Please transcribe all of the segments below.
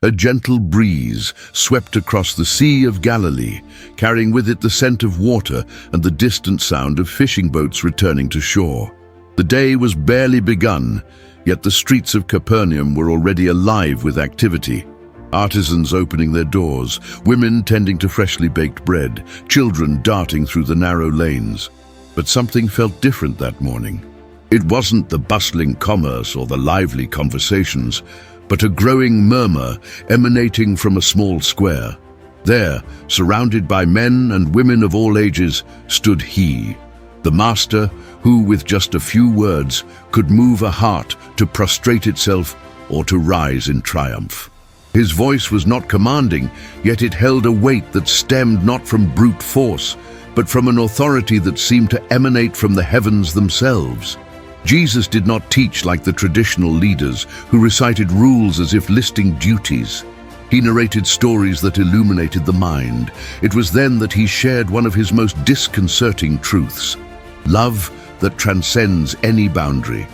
A gentle breeze swept across the Sea of Galilee, carrying with it the scent of water and the distant sound of fishing boats returning to shore. The day was barely begun, yet the streets of Capernaum were already alive with activity. Artisans opening their doors, women tending to freshly baked bread, children darting through the narrow lanes. But something felt different that morning. It wasn't the bustling commerce or the lively conversations, but a growing murmur emanating from a small square. There, surrounded by men and women of all ages, stood he, the Master who, with just a few words, could move a heart to prostrate itself or to rise in triumph. His voice was not commanding, yet it held a weight that stemmed not from brute force, but from an authority that seemed to emanate from the heavens themselves. Jesus did not teach like the traditional leaders who recited rules as if listing duties. He narrated stories that illuminated the mind. It was then that he shared one of his most disconcerting truths: love that transcends any boundary.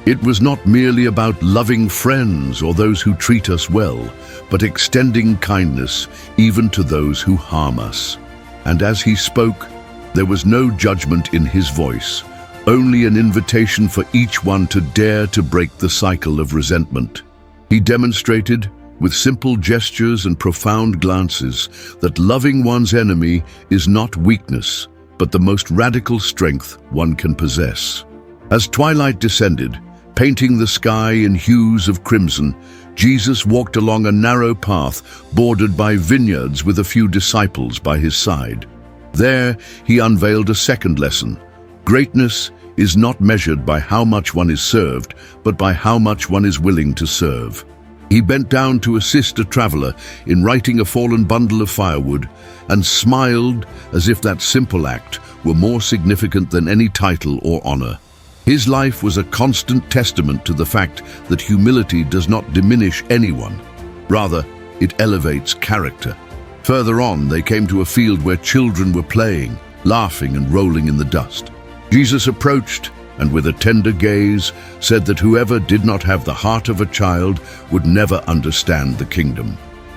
It was not merely about loving friends or those who treat us well, but extending kindness even to those who harm us. And as he spoke, there was no judgment in his voice, only an invitation for each one to dare to break the cycle of resentment. He demonstrated, with simple gestures and profound glances, that loving one's enemy is not weakness, but the most radical strength one can possess. As twilight descended, painting the sky in hues of crimson, Jesus walked along a narrow path bordered by vineyards with a few disciples by his side. There, he unveiled a second lesson. Greatness is not measured by how much one is served, but by how much one is willing to serve. He bent down to assist a traveler in righting a fallen bundle of firewood and smiled as if that simple act were more significant than any title or honor. His life was a constant testament to the fact that humility does not diminish anyone. Rather, it elevates character. Further on, they came to a field where children were playing, laughing and rolling in the dust. Jesus approached and with a tender gaze said that whoever did not have the heart of a child would never understand the kingdom.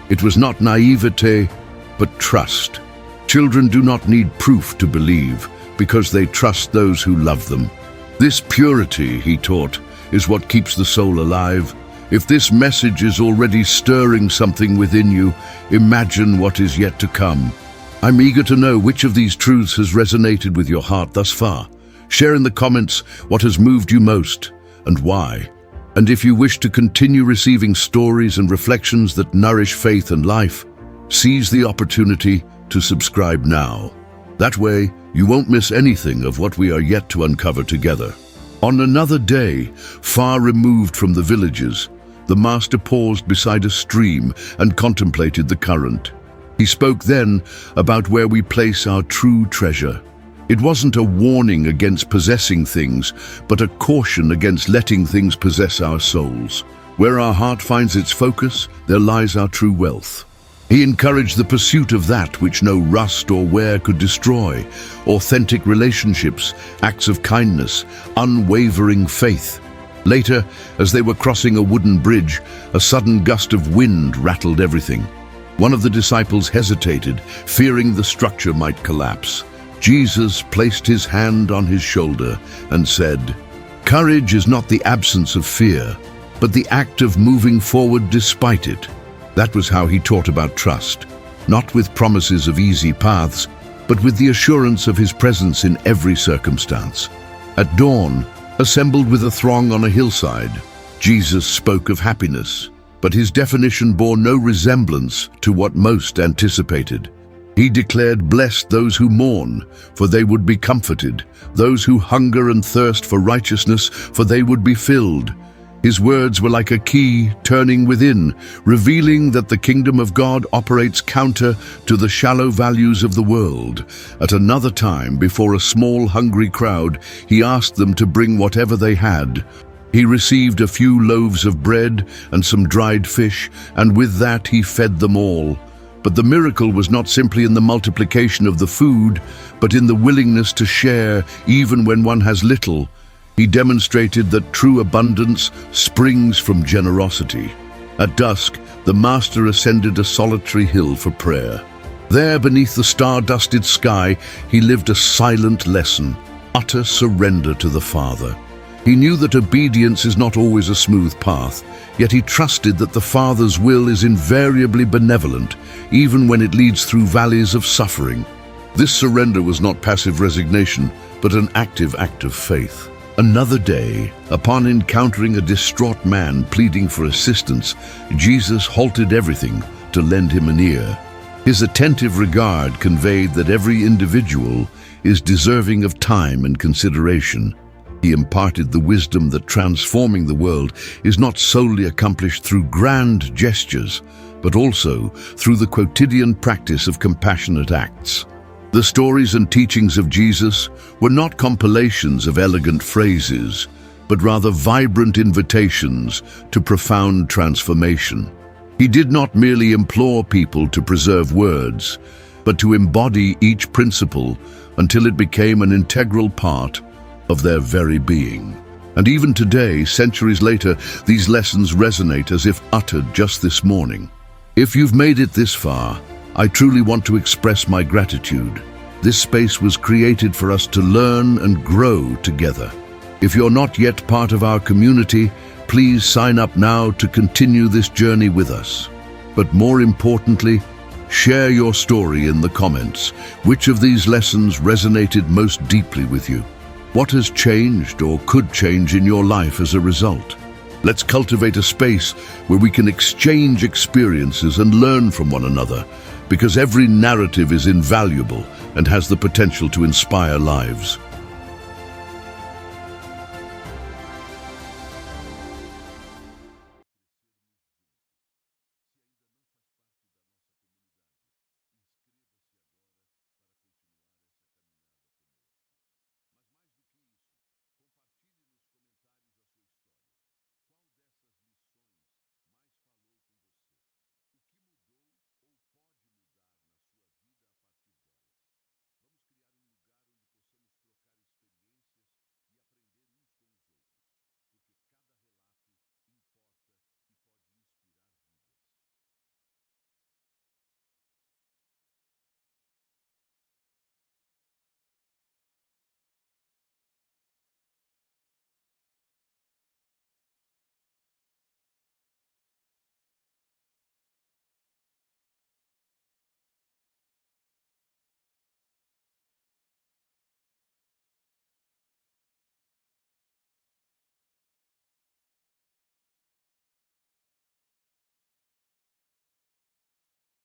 It was not naivete, but trust. Children do not need proof to believe because they trust those who love them. This purity, he taught, is what keeps the soul alive. If this message is already stirring something within you, imagine what is yet to come. I'm eager to know which of these truths has resonated with your heart thus far. Share in the comments what has moved you most and why. And if you wish to continue receiving stories and reflections that nourish faith and life, seize the opportunity to subscribe now. That way, you won't miss anything of what we are yet to uncover together. On another day, far removed from the villages, the Master paused beside a stream and contemplated the current. He spoke then about where we place our true treasure. It wasn't a warning against possessing things, but a caution against letting things possess our souls. Where our heart finds its focus, there lies our true wealth. He encouraged the pursuit of that which no rust or wear could destroy: authentic relationships, acts of kindness, unwavering faith. Later, as they were crossing a wooden bridge, a sudden gust of wind rattled everything. One of the disciples hesitated, fearing the structure might collapse. Jesus placed his hand on his shoulder and said, "Courage is not the absence of fear, but the act of moving forward despite it." That was how he taught about trust, not with promises of easy paths, but with the assurance of his presence in every circumstance. At dawn, assembled with a throng on a hillside, Jesus spoke of happiness, but his definition bore no resemblance to what most anticipated. He declared, "Blessed those who mourn, for they would be comforted. Those who hunger and thirst for righteousness, for they would be filled." His words were like a key turning within, revealing that the kingdom of God operates counter to the shallow values of the world. At another time, before a small, hungry crowd, he asked them to bring whatever they had. He received a few loaves of bread and some dried fish, and with that he fed them all. But the miracle was not simply in the multiplication of the food, but in the willingness to share even when one has little. He demonstrated that true abundance springs from generosity. At dusk, the Master ascended a solitary hill for prayer. There, beneath the star-dusted sky, he lived a silent lesson, utter surrender to the Father. He knew that obedience is not always a smooth path, yet he trusted that the Father's will is invariably benevolent, even when it leads through valleys of suffering. This surrender was not passive resignation, but an active act of faith. Another day, upon encountering a distraught man pleading for assistance, Jesus halted everything to lend him an ear. His attentive regard conveyed that every individual is deserving of time and consideration. He imparted the wisdom that transforming the world is not solely accomplished through grand gestures, but also through the quotidian practice of compassionate acts. The stories and teachings of Jesus were not compilations of elegant phrases, but rather vibrant invitations to profound transformation. He did not merely implore people to preserve words, but to embody each principle until it became an integral part of their very being. And even today, centuries later, these lessons resonate as if uttered just this morning. If you've made it this far, I truly want to express my gratitude. This space was created for us to learn and grow together. If you're not yet part of our community, please sign up now to continue this journey with us. But more importantly, share your story in the comments. Which of these lessons resonated most deeply with you? What has changed or could change in your life as a result? Let's cultivate a space where we can exchange experiences and learn from one another, because every narrative is invaluable and has the potential to inspire lives.